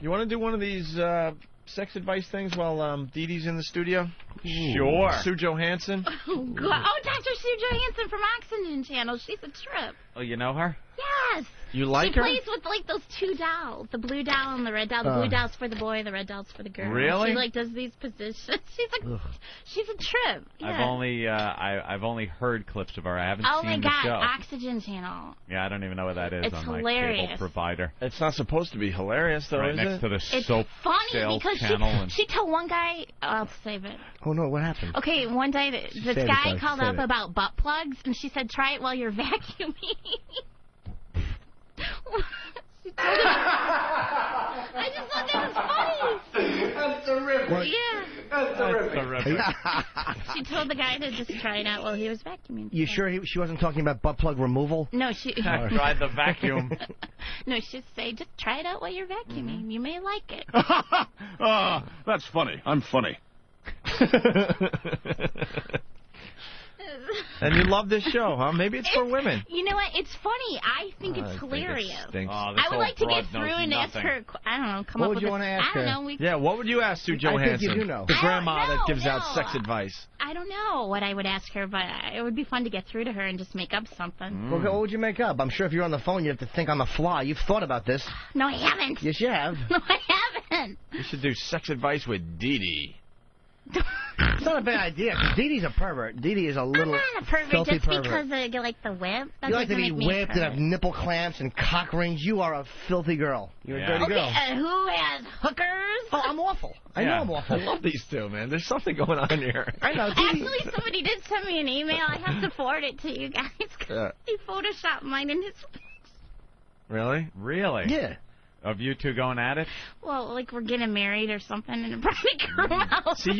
You want to do one of these sex advice things while DeeDee's in the studio? Sure. Sue Johansson. Oh, God. Oh, Dr. Sue Johansson from Oxygen Channel. She's a trip. Oh, you know her? Yes. You like she her? She plays with, like, those two dolls. The blue doll and the red doll. The blue doll's for the boy, the red doll's for the girl. Really? She, like, does these positions. She's a trip. Yeah. I've only heard clips of her. I haven't oh seen my God, the show. Oxygen Channel. Yeah, I don't even know what that is It's on hilarious. my cable provider. It's not supposed to be hilarious, though, right is next it? to the It's soap funny sales because channel. she told one guy, I'll save it. Oh, no, what happened? Okay, one day this guy called up about butt plugs, and she said, try it while you're vacuuming. I just thought that was funny. That's terrific. Yeah. That's terrific. She told the guy to just try it out while he was vacuuming. You sure she wasn't talking about butt plug removal? No, she... Tried the vacuum. No, she said, just try it out while you're vacuuming. You may like it. That's funny. I'm funny. And you love this show, huh? Maybe it's for women. You know what? It's funny. I think it's hilarious. I would like to get through and ask her, I don't know, come up with What would you want to ask her? I don't know. Yeah, what would you ask Sue Johansson? I think you do know. The grandma that gives out sex advice. I don't know what I would ask her, but it would be fun to get through to her and just make up something. Well, what would you make up? I'm sure if you're on the phone, you have to think on the fly. You've thought about this. No, I haven't. Yes, you have. No, I haven't. You should do sex advice with DeeDee. It's not a bad idea. DeeDee's a pervert. DeeDee is a little I'm not a pervert filthy just pervert. because you like the whip. That You like to doesn't be make me a whipped and have pervert. nipple clamps and cock rings. You are a filthy girl. You're a dirty Okay, girl. who has hookers? Oh, I'm awful. I know I'm awful. I love these two, man. There's something going on here. I know. Actually, somebody did send me an email. I have to forward it to you guys. He photoshopped mine in his... Really? Really? Yeah. Of you two going at it? Well, like we're getting married or something in a private room house. See,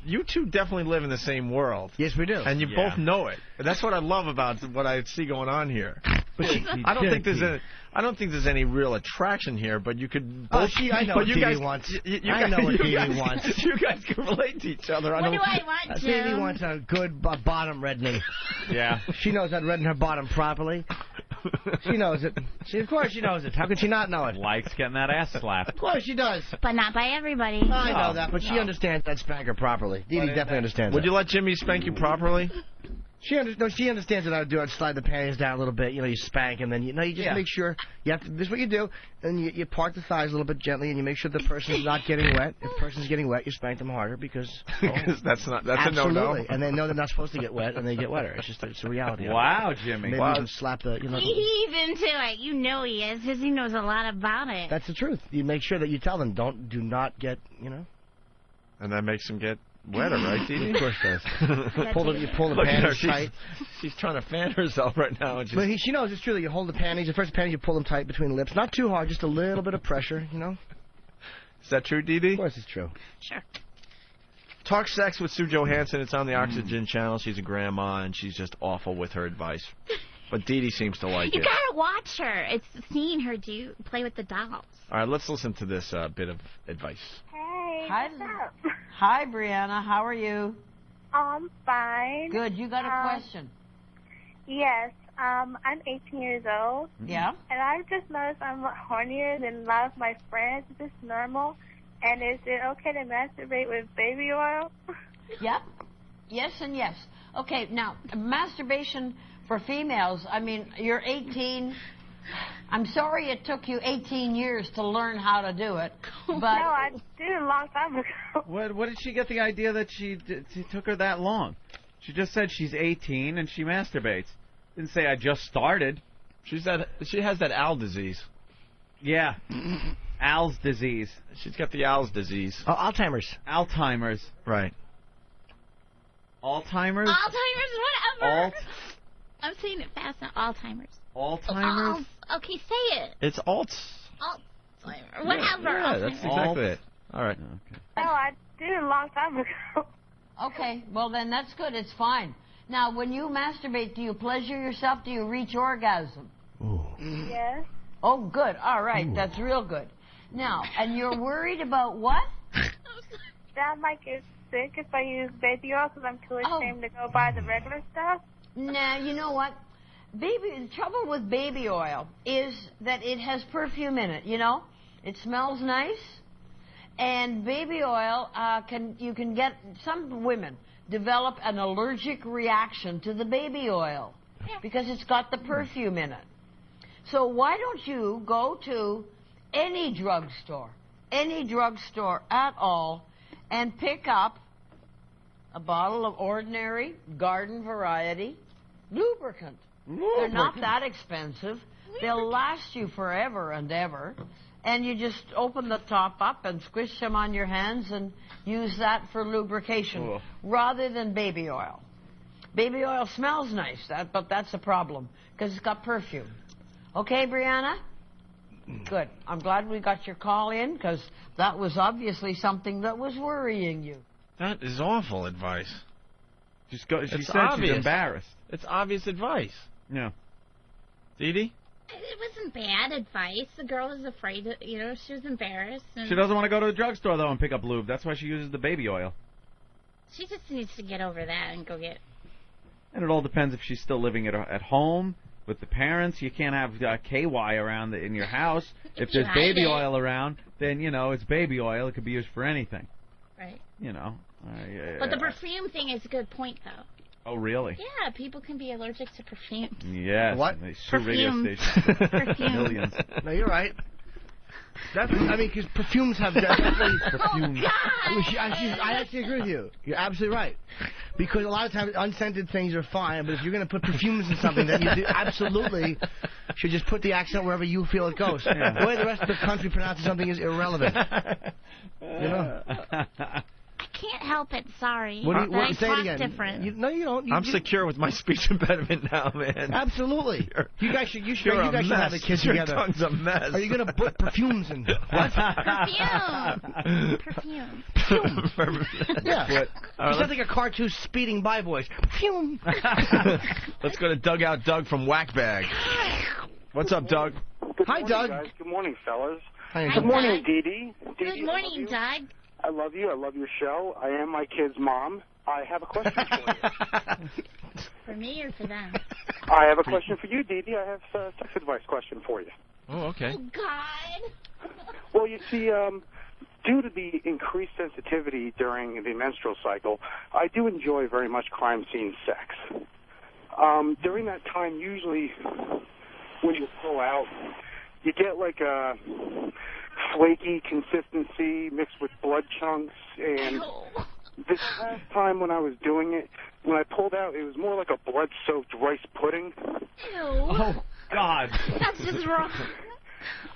you two definitely live in the same world. Yes, we do. And you both know it. And that's what I love about what I see going on here. But I don't think there's any real attraction here, but you could both... I know what DeeDee wants. I know what DeeDee wants. You guys can relate to each other. What do I want, Jim? DeeDee wants a good bottom reddening. Yeah. She knows how to redden her bottom properly. She knows it. Of course she knows it. How could she not know it? Likes getting that ass slapped. Of course she does. But not by everybody. I know that, but she understands that spanker properly. DeeDee definitely understands Would that. you let Jimmy spank you properly? She understands what I would do. I'd slide the panties down a little bit. You know, you spank, and then you just make sure you have to. This is what you do, and you part the thighs a little bit gently, and you make sure the person's not getting wet. If the person's getting wet, you spank them harder because that's absolutely. a no-no. And they know they're not supposed to get wet, and they get wetter. It's a reality. Wow, Jimmy. Maybe even slap the. He's into it. You know he is, because he knows a lot about it. That's the truth. You make sure that you tell them, do not get, And that makes them get wetter, right, DeeDee? Of course it does. You pull the Look at her. panties tight. She's trying to fan herself right now. But she knows it's true that you hold the panties. The first panties, you pull them tight between the lips. Not too hard, just a little bit of pressure, Is that true, DeeDee? Of course it's true. Sure. Talk Sex with Sue Johansson. It's on the Oxygen Channel. She's a grandma, and she's just awful with her advice. But DeeDee seems to like it. You gotta watch her. It's seeing her play with the dolls. All right, let's listen to this bit of advice. Hey, Hi, what's up? Hi, Brianna. How are you? I'm fine. Good. You got a question? Yes. I'm 18 years old. Yeah? And I've just noticed I'm hornier than a lot of my friends. Is this normal? And is it okay to masturbate with baby oil? Yep. Yes and yes. Okay, now, masturbation for females, I mean, you're 18. I'm sorry it took you 18 years to learn how to do it. But No, I did it a long time ago. What did she get the idea that it took her that long? She just said she's 18 and she masturbates. Didn't say I just started. She has that owl disease. Yeah. Al's disease. She's got the owl's disease. Oh, Alzheimer's. Alzheimer's. Right. Alzheimer's? Alzheimer's, whatever. I'm saying it fast now. Alzheimer's. Alzheimer's? Okay, say it. It's Alzheimer's. Whatever. Yeah, that's exactly it. All right. Okay. No, I did it a long time ago. okay, well then that's good. It's fine. Now, when you masturbate, do you pleasure yourself? Do you reach orgasm? Ooh. Yes. Oh, good. All right. Ooh. That's real good. Now, and you're worried about what? That I might get sick if I use baby oil because I'm too ashamed to go buy the regular stuff. Nah, you know what? The trouble with baby oil is that it has perfume in it, It smells nice. And baby oil, you can get, some women develop an allergic reaction to the baby oil because it's got the perfume in it. So why don't you go to any drugstore at all, and pick up a bottle of ordinary garden variety lubricant. They're not that expensive. They'll last you forever and ever. And you just open the top up and squish them on your hands and use that for lubrication rather than baby oil. Baby oil smells nice, but that's a problem because it's got perfume. Okay, Brianna? Good. I'm glad we got your call in because that was obviously something that was worrying you. That is awful advice. She said she's embarrassed. It's obvious advice. Yeah. DeeDee? It wasn't bad advice. The girl was afraid that, she was embarrassed. And she doesn't want to go to the drugstore, though, and pick up lube. That's why she uses the baby oil. She just needs to get over that and go get... And it all depends if she's still living at home with the parents. You can't have KY around in your house. If there's baby oil around, then, it's baby oil. It could be used for anything. Right. But the perfume thing is a good point, though. Oh, really? Yeah, people can be allergic to perfume. Yes. What? They sue radio stations. Perfume. Millions. No, you're right. Because perfumes have definitely... Perfumes. I actually agree with you. You're absolutely right. Because a lot of times unscented things are fine, but if you're going to put perfumes in something, then you absolutely should just put the accent wherever you feel it goes. Yeah. The way the rest of the country pronounces something is irrelevant. I can't help it. Sorry. What say talk it again. Different. No, you don't. I'm secure with my speech impediment now, man. Absolutely. You guys should have a kid Your together. tongue's a mess. Are you going to put perfumes in? What? Perfume. Yeah. You sound like a cartoon speeding by voice. Perfume. Let's go to Dugout Doug from Whackbag. What's up, Doug? Hi, Doug. Guys. Good morning, fellas. Hi, Good morning, DeeDee. Good morning, Doug. I love you. I love your show. I am my kid's mom. I have a question for you. For me or for them? I have a question for you, DeeDee. I have a sex advice question for you. Oh, okay. Oh, God. Well, you see, due to the increased sensitivity during the menstrual cycle, I do enjoy very much crime scene sex. During that time, usually when you pull out, you get like a flaky consistency mixed with blood chunks, and this last time when I was doing it, when I pulled out, it was more like a blood-soaked rice pudding. Ew. Oh, God. That's just wrong.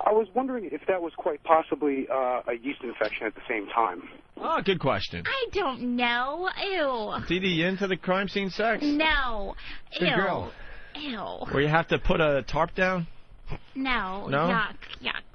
I was wondering if that was quite possibly a yeast infection at the same time. Oh, good question. I don't know. Ew. DeeDee, you into the crime scene sex? No. Good Ew. girl. Ew. Where you have to put a tarp down? No. No? Yuck.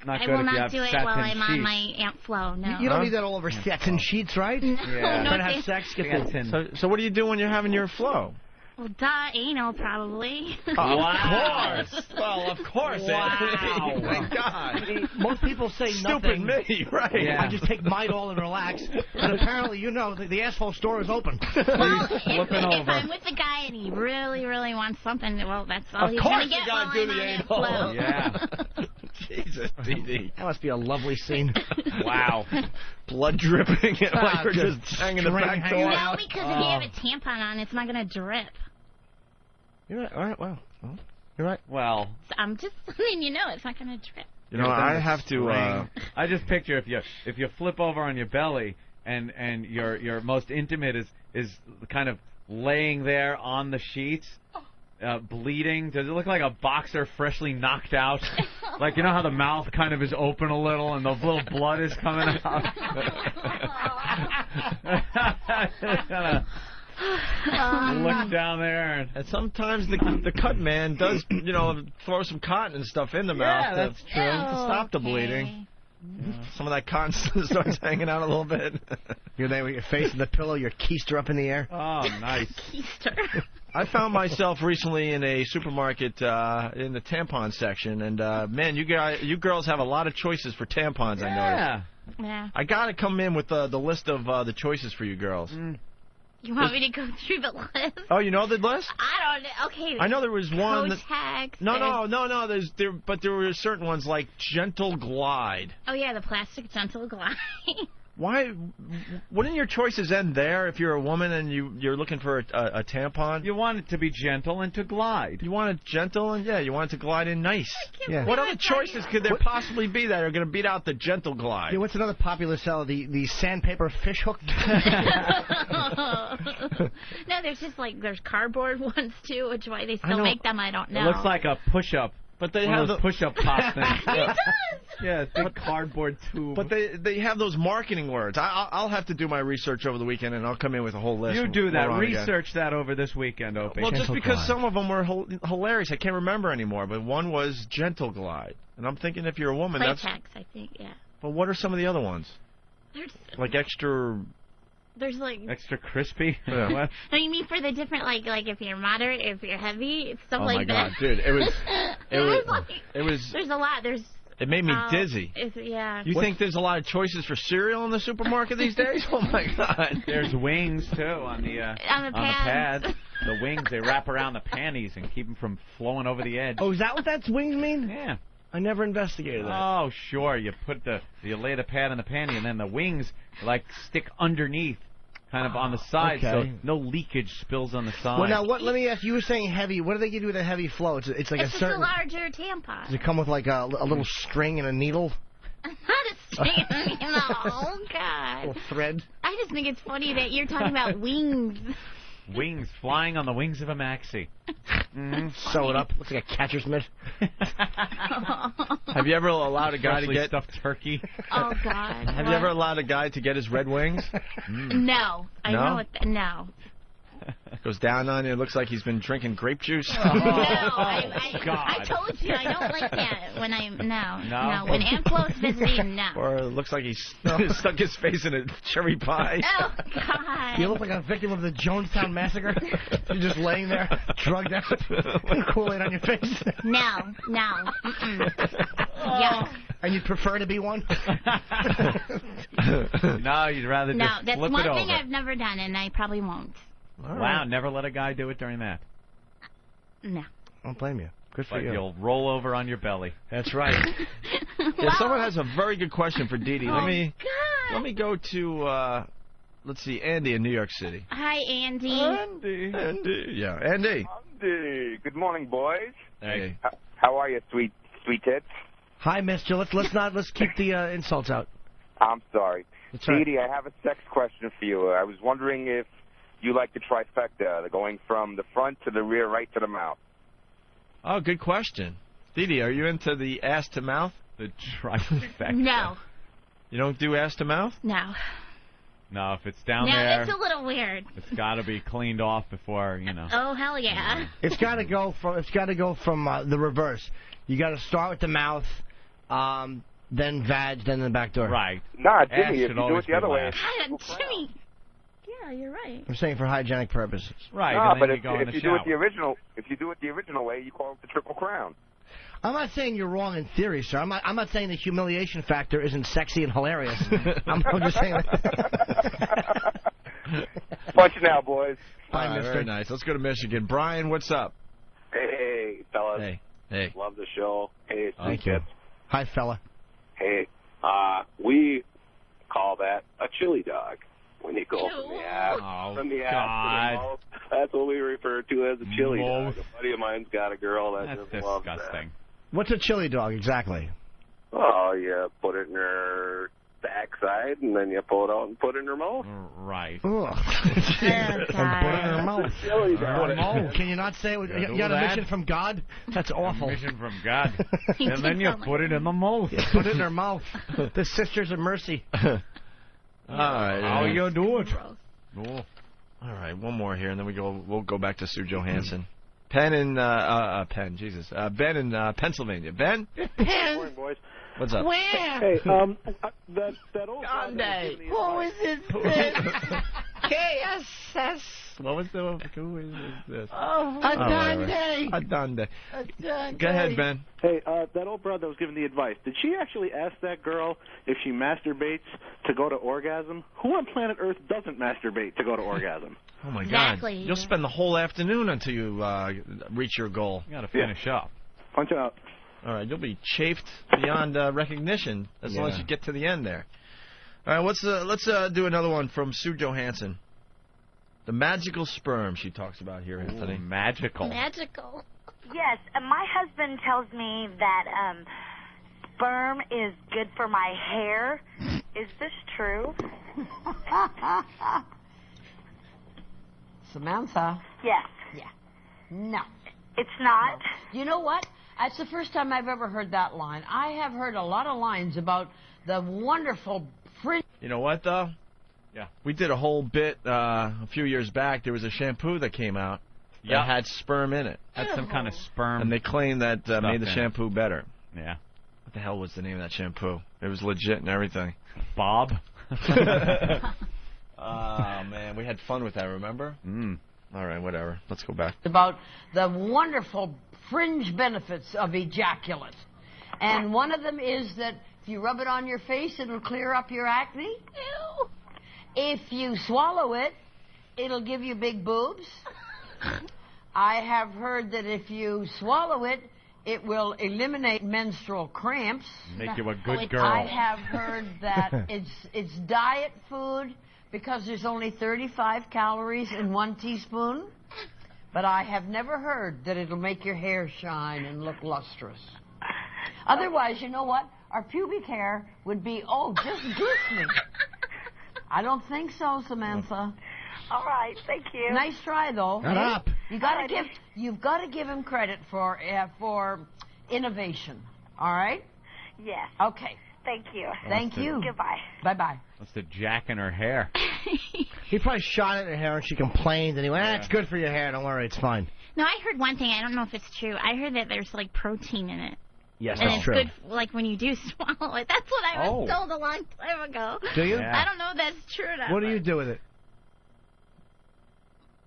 Not I good will if you not have do it satin while I'm on sheets. my Aunt Flo. No. You don't need that all over satin sheets, right? No. Yeah. No. Trying to have sex, get the... So what do you do when you're having your flow? Well, anal probably. Of course. Well, of course. Wow. Thank God. Most people say Stupid nothing. me, right? Yeah. I just take Midol and relax. But apparently, the asshole store is open. Well, flipping if over. I'm with the guy and he really, really wants something, well, that's all Of he's course going to you get gotta while do I'm the on Aunt anal. Flo. Yeah. Jesus, DeeDee. That must be a lovely scene. Wow. Blood dripping like you're just hanging the string back hanging door. No, because if you have a tampon on, it's not going to drip. You're right. All right, well, you're right. Well, So I'm just letting you know it's not going to drip. You know, I have to. I just picture if you flip over on your belly and your most intimate is kind of laying there on the sheets, bleeding. Does it look like a boxer freshly knocked out? Like, you know how the mouth kind of is open a little and the little blood is coming out? Look down there, and sometimes the cut man does, throw some cotton and stuff in the mouth. Yeah, that's true. To stop the bleeding. Some of that cotton starts hanging out a little bit. You're there with your face in the pillow, your keister up in the air. Oh, nice. Keister. I found myself recently in a supermarket in the tampon section, and man, you girls have a lot of choices for tampons. I noticed. Yeah. I got to come in with the list of the choices for you girls. You want me to go through the list? Oh, you know the list? I don't know. Okay. I know there was one. Kotex, No. But there were certain ones like Gentle Glide. Oh yeah, the plastic Gentle Glide. Why? Wouldn't your choices end there if you're a woman and you're looking for a tampon? You want it to be gentle and to glide. You want it gentle and you want it to glide in nice. Yeah. What other choices could there possibly be that are going to beat out the Gentle Glide? Yeah, what's another popular seller? The sandpaper fish hook. No, there's just there's cardboard ones too, which why they still make them, I don't know. It looks like a push-up. But they One have of those push-up pop things. It does. Yeah, big cardboard tube. But they have those marketing words. I'll have to do my research over the weekend, and I'll come in with a whole list. You do that. Research that over this weekend, Opie. Well, just because some of them were hilarious. I can't remember anymore, but one was Gentle Glide. And I'm thinking if you're a woman, Playtex, I think, yeah. But what are some of the other ones? Like extra... There's extra crispy. Yeah. What? No, you mean for the different like if you're moderate, if you're heavy, stuff Oh my like that. God, dude! It was. There's a lot. It made me dizzy. Yeah. You think there's a lot of choices for cereal in the supermarket these days? Oh my God! There's wings too on the pads. The wings, they wrap around the panties and keep them from flowing over the edge. Oh, is that what that wings mean? Yeah. I never investigated that. Oh, sure. You lay the pad in the panty, and then the wings stick underneath, kind of on the side, so no leakage spills on the side. Well, now let me ask. You were saying heavy. What do they give you with a heavy flow? It's like it's a certain. It's a larger tampon. Does it come with like a little string and a needle? Not a string and a needle. Oh God. A little thread. I just think it's funny that you're talking about wings. Wings flying on the wings of a maxi. Sew it up. Looks like a catcher's mitt. Have you ever allowed a guy to get stuffed turkey? Oh God. Have you ever allowed a guy to get his red wings? No. I know what no. Goes down on you. It looks like he's been drinking grape juice. No, I told you I don't like that when no. When Aunt Flo's visiting, no. Or it looks like he's stuck his face in a cherry pie. Oh God. You look like a victim of the Jonestown massacre. You're just laying there, drugged out, Kool-Aid on your face. No. Yes. And you'd prefer to be one? No, you'd rather just No, that's flip one it over. thing I've never done, and I probably won't. Wow, never let a guy do it during that. No. I don't blame you. Good for you. You'll roll over on your belly. That's right. Someone has a very good question for DeeDee. Let me go to let's see, Andy in New York City. Hi, Andy. Andy. Yeah, Andy. Andy. Good morning, boys. Hey. How are you, sweet tits? Hi, mister. Let's keep the insults out. I'm sorry. Right. DeeDee, I have a sex question for you. I was wondering if you like the trifecta, going from the front to the rear, right to the mouth. Oh, good question. DeeDee, are you into the ass to mouth? The trifecta. No. You don't do ass to mouth? No. No, if it's down No, there, that's a little weird. it's got to be cleaned off before, Oh, hell yeah. It's got to go from the reverse. You got to start with the mouth, then vag, then the back door. Right. Nah, Ass Jimmy, if should you do always it the other be way. last. God, Jimmy. Yeah, you're right. I'm saying for hygienic purposes. Right. No, and then but you go in if the you shower. do it the original way, you call it the Triple Crown. I'm not saying you're wrong in theory, sir. I'm not saying the humiliation factor isn't sexy and hilarious. I'm just saying that. Punch it now, boys. Bye, mister. Very nice. Let's go to Michigan. Brian, what's up? Hey, fellas. Hey. Love the show. Hey, Thank you. Hi, fella. Hey, we call that a chili dog when you go from the ass, Oh, to the God. mouth. That's what we refer to as a chili dog. Mouth. A buddy of mine's got a girl that That's just loves that. disgusting. What's a chili dog exactly? Oh, you put it in her backside, and then you pull it out and put it in her mouth. Right. Ugh. God. And put it in her mouth. Chili dog. Oh, can you not say it? You got a mission from God? That's awful. Mission from God. And then you put it in the mouth. Put it in her mouth. The Sisters of Mercy. All right. How you do it? All right, one more here, and then we'll go back to Sue Johansson. Ben in Pennsylvania. Ben? Good morning, boys. What's up? Where? Hey, that old Grande. Who is this? KSS. Who is this? Oh, Adande. Adande. Go ahead, Ben. Hey, that old brother was giving the advice. Did she actually ask that girl if she masturbates to go to orgasm? Who on planet Earth doesn't masturbate to go to orgasm? Oh, my Exactly. God. You'll spend the whole afternoon until you reach your goal. You got to finish up. Punch out. All right, you'll be chafed beyond recognition as long as you get to the end there. All right, let's do another one from Sue Johansson. The magical sperm she talks about here, Anthony. Ooh, magical. Magical. Yes, my husband tells me that sperm is good for my hair. Is this true? Samantha? Yes. Yeah. No. It's not? No. You know what? That's the first time I've ever heard that line. I have heard a lot of lines about the wonderful fringe. You know what, though? Yeah. We did a whole bit a few years back. There was a shampoo that came out that had sperm in it. Had some kind of sperm. And they claimed that made the shampoo better. Yeah. What the hell was the name of that shampoo? It was legit and everything. Bob? Oh, man. We had fun with that, remember? All right, whatever. Let's go back. About the wonderful fringe benefits of ejaculate. And one of them is that if you rub it on your face, it'll clear up your acne. Ew. If you swallow it, it'll give you big boobs. I have heard that if you swallow it, it will eliminate menstrual cramps. Make you a good girl. I have heard that it's diet food because there's only 35 calories in 1 teaspoon. But I have never heard that it'll make your hair shine and look lustrous. Otherwise, you know what? Our pubic hair would be, just goose me. I don't think so, Samantha. All right, thank you. Nice try, though. Shut up. You've got to give him credit for innovation. All right? Yes. Okay. Thank you. Thank you. Goodbye. Bye-bye. That's the jack in her hair. He probably shot at her hair and she complained and he went, it's good for your hair, don't worry, it's fine. No, I heard one thing. I don't know if it's true. I heard that there's, like, protein in it. Yes, and that's it's true. good, like, when you do swallow it. That's what I was told a long time ago. Do you? I don't know if that's true or not. What do you do with it?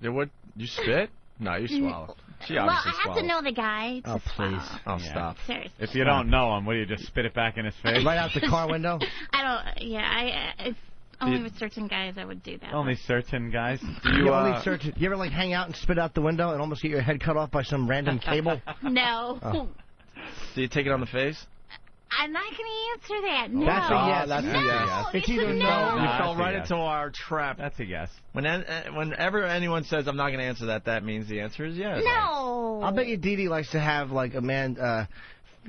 Yeah, what? You spit? No, you swallow. She obviously I have to know the guy to please. swallow. Stop. Seriously. If you don't know him, what do you just spit it back in his face? Right out the car window? It's only with certain guys I would do that. Only certain guys? You ever, like, hang out and spit out the window and almost get your head cut off by some random cable? No. Oh. Do you take it on the face? I'm not going to answer that. No. That's a yes. That's a yes. It's either no. You fell right into our trap. That's a yes. Whenever anyone says, I'm not going to answer that, that means the answer is yes. No. I'll bet you DeeDee likes to have, like, a man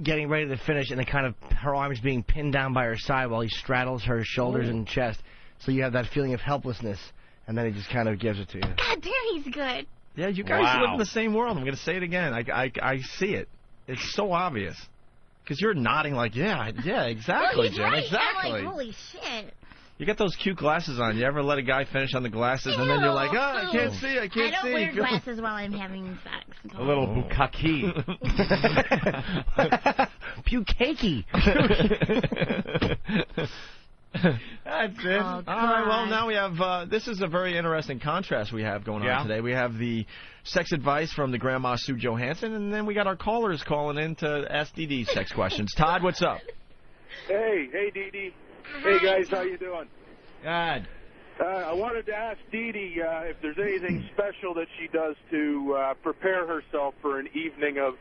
getting ready to finish and then kind of her arms being pinned down by her side while he straddles her shoulders and chest. So you have that feeling of helplessness, and then he just kind of gives it to you. God damn, he's good. Yeah, you guys live in the same world. I'm going to say it again. I see it. It's so obvious. Because you're nodding like, yeah, exactly, Jim, right. Exactly. I'm like, holy shit. You got those cute glasses on. You ever let a guy finish on the glasses, and then you're like, I can't see, I can't see. I don't wear glasses while I'm having sex. A little bukkake. Bukake. That's it. All right, well, now we have, this is a very interesting contrast we have going on today. We have the sex advice from the Grandma Sue Johansson, and then we got our callers calling in to ask DeeDee sex questions. Todd, what's up? Hey, DeeDee. Hey, guys, how you doing? Good. I wanted to ask DeeDee if there's anything special that she does to prepare herself for an evening of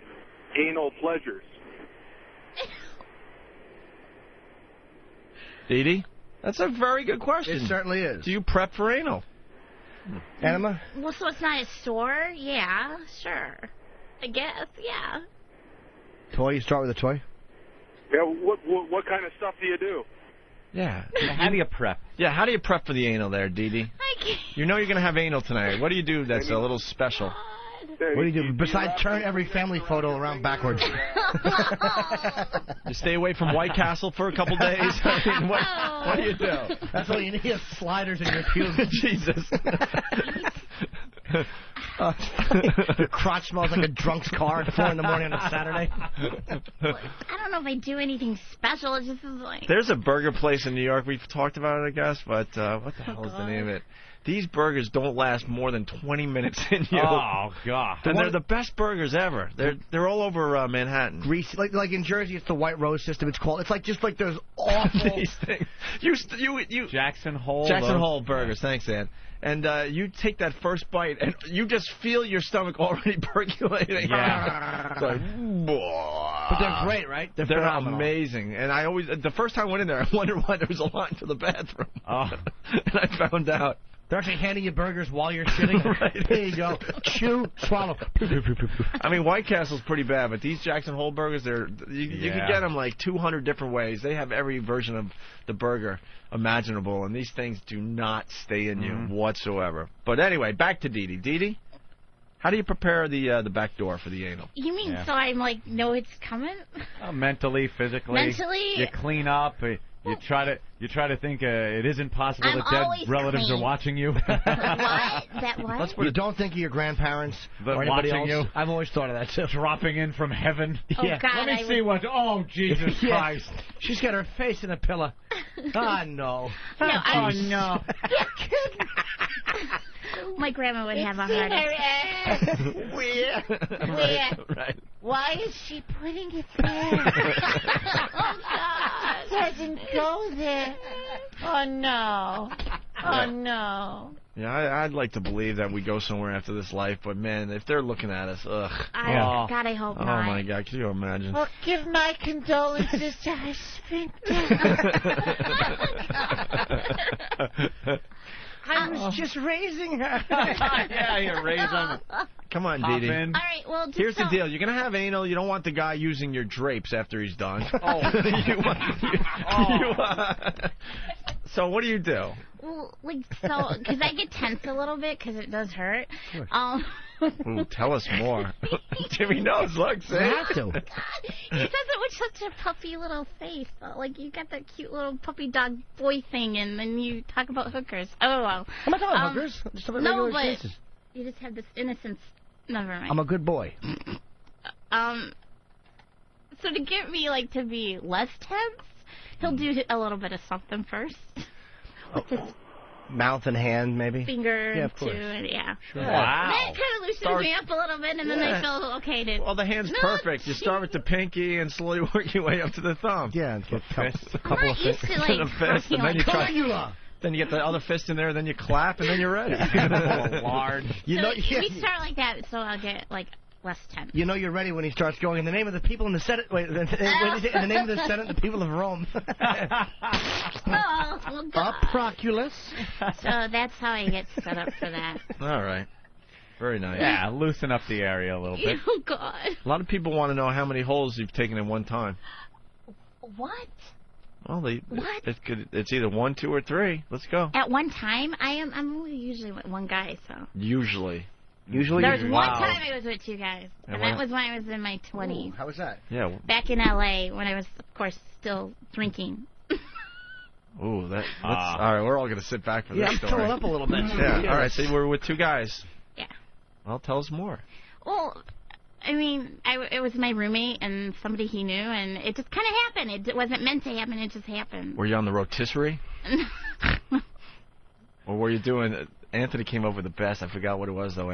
anal pleasures. DeeDee? That's a very good question. It certainly is. Do you prep for anal? Enema? Well, so it's not as sore? Yeah, sure. I guess, yeah. Toy? You start with a toy? Yeah, what kind of stuff do you do? Yeah. How do you prep? Yeah, how do you prep for the anal there, DeeDee? I can't. You know you're going to have anal tonight. What do you do that's a little special? What do you do besides turn every family photo around backwards? You stay away from White Castle for a couple days? I mean, what do you do? That's all you need is sliders in your pubes. Jesus. Your crotch smells like a drunk's car at 4 in the morning on a Saturday. I don't know if I do anything special. It just is like... There's a burger place in New York. We've talked about it, I guess, but what the hell is the name of it? These burgers don't last more than 20 minutes in you. Oh, God. And they're the best burgers ever. They're all over Manhattan. Greasy. Like in Jersey, it's the White Rose system, it's called. It's like just like those awful. These things. You Jackson Hole. Jackson Hole burgers. Thanks, Ann. And you take that first bite, and you just feel your stomach already percolating. Yeah. It's like, but they're great, right? They're phenomenal. Amazing. And I always, the first time I went in there, I wondered why there was a line to the bathroom. Oh. And I found out. They're actually handing you burgers while you're shitting. Right. There you go. Chew, swallow. I mean, White Castle's pretty bad, but these Jackson Hole burgers, you can get them like 200 different ways. They have every version of the burger imaginable, and these things do not stay in you whatsoever. But anyway, back to DeeDee. DeeDee, how do you prepare the back door for the anal? You mean so I'm like, know it's coming? Mentally, physically. Mentally. You clean up. You try to think it isn't possible that dead relatives are watching you. What? That what? You don't think of your grandparents or anybody watching else. you. I've always thought of that too. Dropping in from heaven. Oh, God, Let me see what. Oh, Jesus Christ! She's got her face in a pillow. Ah, no. Oh no. My grandma would have a heart attack. Where? Right. Why is she putting it there? Oh, God. Doesn't go there. Oh, no. Oh, no. Yeah, I'd like to believe that we go somewhere after this life, but man, if they're looking at us, ugh. God, I hope not. Oh my God, can you imagine? Well, give my condolences to her sphincter. I was just raising her. Yeah, you're raising. Come on, DeeDee. All right, well, just here's the deal. You're going to have anal. You don't want the guy using your drapes after he's done. So what do you do? Well, like, so, because I get tense a little bit because it does hurt. Ooh, tell us more. Jimmy knows. Look, see? You have to. God, he says it with such a puppy little face. Like, you got that cute little puppy dog boy thing, and then you talk about hookers. Oh, well. I'm not talking about hookers. I'm just talking about regular cases. You just have this innocence. Never mind. I'm a good boy. So to get me, like, to be less tense, he'll do a little bit of something first. With his mouth and hand, maybe? Finger, yeah, of course. Yeah. Sure. Wow. That kind of loosens me up a little bit, and then I feel okay to... Well, the hand's perfect. You start with the pinky and slowly work your way up to the thumb. Yeah, and get a couple I'm not used to, like, the fist, and then you try... Then you get the other fist in there, then you clap, and then you're ready. Large. We start like that, so I'll get, like, less tense. You know you're ready when he starts going, in the name of the people in the Senate... Wait, in the name of the Senate and the people of Rome. Proculus. So that's how I get set up for that. All right. Very nice. Yeah, loosen up the area a little bit. Oh, God. A lot of people want to know how many holes you've taken in one time. What? Well, what? It's either 1, 2, or 3. Let's go. At one time, I'm only usually with one guy, so. Usually. There was one time I was with 2 guys, and that was when I was in my 20s. Ooh, how was that? Yeah. Back in L.A. when I was, of course, still drinking. Ooh, all right, we're all going to sit back for this story. Yeah, fill it up a little bit. Yeah, all right, so you were with 2 guys. Yeah. Well, tell us more. Well, I mean, it was my roommate and somebody he knew, and it just kind of happened. It wasn't meant to happen, it just happened. Were you on the rotisserie? Or were you doing... Anthony came up with the best. I forgot what it was, though,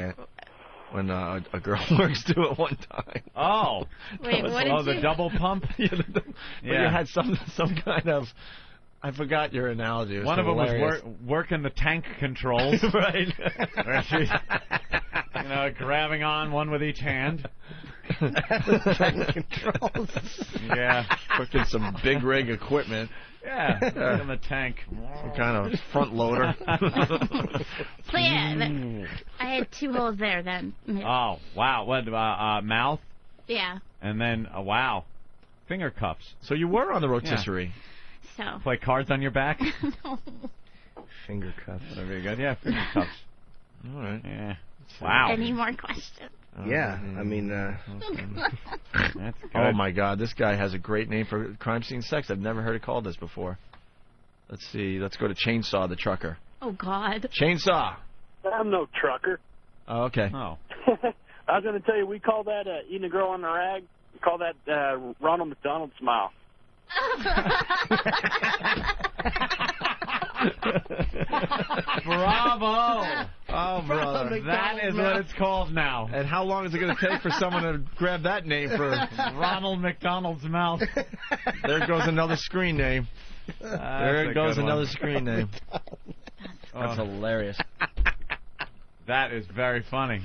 when a girl works to it one time. Oh. Wait, what did the double pump? Yeah. You had some kind of... I forgot your analogy. One of them was working the tank controls. Right. Where she's, grabbing on one with each hand. Tank controls. Yeah. Working some big rig equipment. Yeah, in the tank. Some kind of front loader. So yeah, I had 2 holes there then. Oh, wow. What, mouth? Yeah. And then, wow, finger cups. So you were on the rotisserie. So. Play cards on your back? No. Finger cups. Very good. Yeah, finger cups. All right. Yeah. Wow. Any more questions? Yeah, I mean... That's good. Oh, my God. This guy has a great name for crime scene sex. I've never heard it called this before. Let's see. Let's go to Chainsaw the Trucker. Oh, God. Chainsaw. I'm no trucker. Oh, okay. Oh. I was going to tell you, we call that eating a girl on the rag. We call that Ronald McDonald smile. Bravo! Oh, brother. That is what it's called now. And how long is it going to take for someone to grab that name for Ronald McDonald's mouth? There goes another screen name. There goes another screen name. That's hilarious. That is very funny.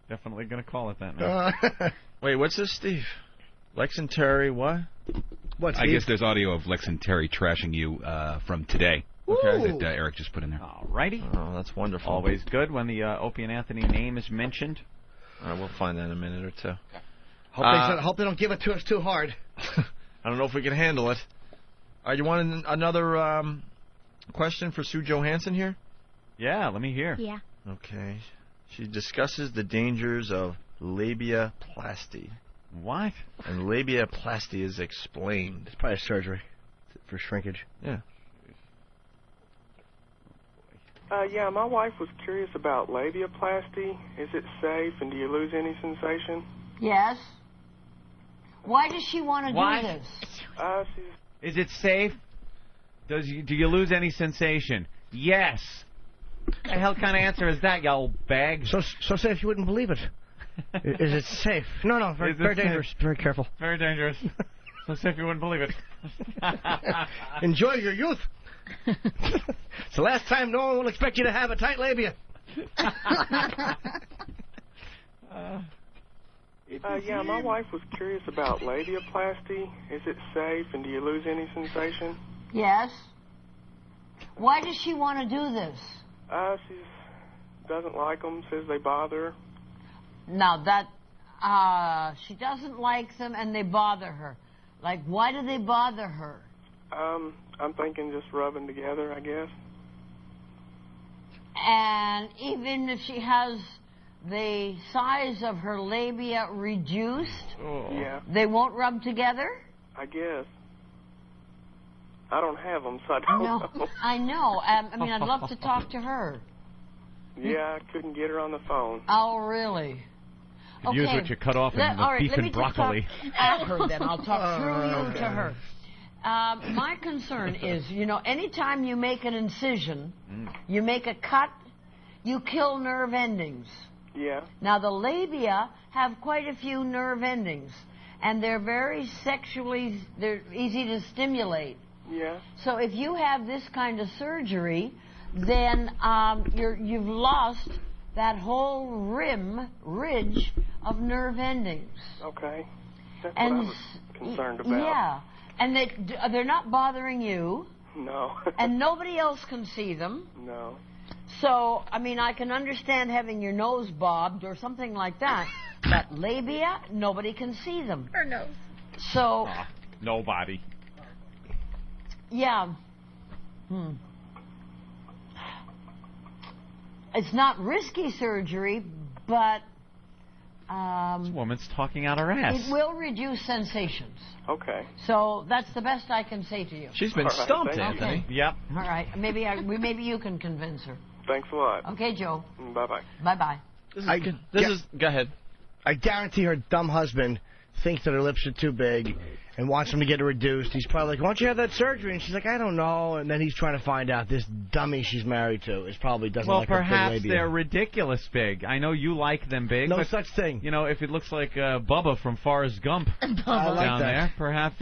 Definitely going to call it that now. Wait, what's this, Steve? Lex and Terry, what? What, I guess there's audio of Lex and Terry trashing you from today. Okay. That Eric just put in there. Alrighty. Oh, that's wonderful. Always good when the Opie and Anthony name is mentioned. All right, we'll find that in a minute or two. Hope they don't give it to us too hard. I don't know if we can handle it. All right, you want another question for Sue Johansson here? Yeah, let me hear. Yeah. Okay. She discusses the dangers of labiaplasty. What? And labiaplasty is explained. It's probably surgery for shrinkage. Yeah. Yeah, my wife was curious about labiaplasty. Is it safe, and do you lose any sensation? Yes. Why does she want to do this? Is it safe? Do you lose any sensation? Yes. What the hell kind of answer is that, you old bag? So safe you wouldn't believe it. Is it safe? No, very dangerous. Very careful. Very dangerous. So safe you wouldn't believe it. Enjoy your youth. It's the last time no one will expect you to have a tight labia. Yeah, my wife was curious about labiaplasty. Is it safe, and do you lose any sensation? Yes. Why does she want to do this? She doesn't like them, says they bother her. Now, that, she doesn't like them and they bother her. Like, why do they bother her? I'm thinking just rubbing together, I guess. And even if she has the size of her labia reduced, yeah, they won't rub together? I guess. I don't have them, so I don't know. I know. I mean, I'd love to talk to her. Yeah, I couldn't get her on the phone. Oh, really? Okay. Use what you cut off in the beef and broccoli. At her, then. I'll talk through you to her. My concern is, anytime you make an incision, you make a cut, you kill nerve endings. Yeah. Now, the labia have quite a few nerve endings, and they're very they're easy to stimulate. Yeah. So if you have this kind of surgery, then you've lost that whole ridge of nerve endings. Okay. That's what I was concerned about. Yeah. And they're not bothering you. No. And nobody else can see them. No. So, I mean, I can understand having your nose bobbed or something like that. But labia, nobody can see them. Her nose. So. Nobody. Yeah. It's not risky surgery, but this woman's talking out her ass. It will reduce sensations. Okay. So that's the best I can say to you. She's been stumped, Anthony. Okay. Yep. All right. Maybe you can convince her. Thanks a lot. Okay, Joe. Bye-bye. Bye-bye. Go ahead. I guarantee her dumb husband thinks that her lips are too big and wants them to get reduced. He's probably like, why don't you have that surgery? And she's like, I don't know. And then he's trying to find out this dummy she's married to probably doesn't like her big labia. Well, perhaps they're ridiculous big. I know you like them big. No but, such thing. If it looks like Bubba from Forrest Gump down there, perhaps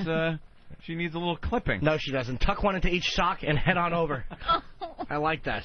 she needs a little clipping. No, she doesn't. Tuck one into each sock and head on over. I like that.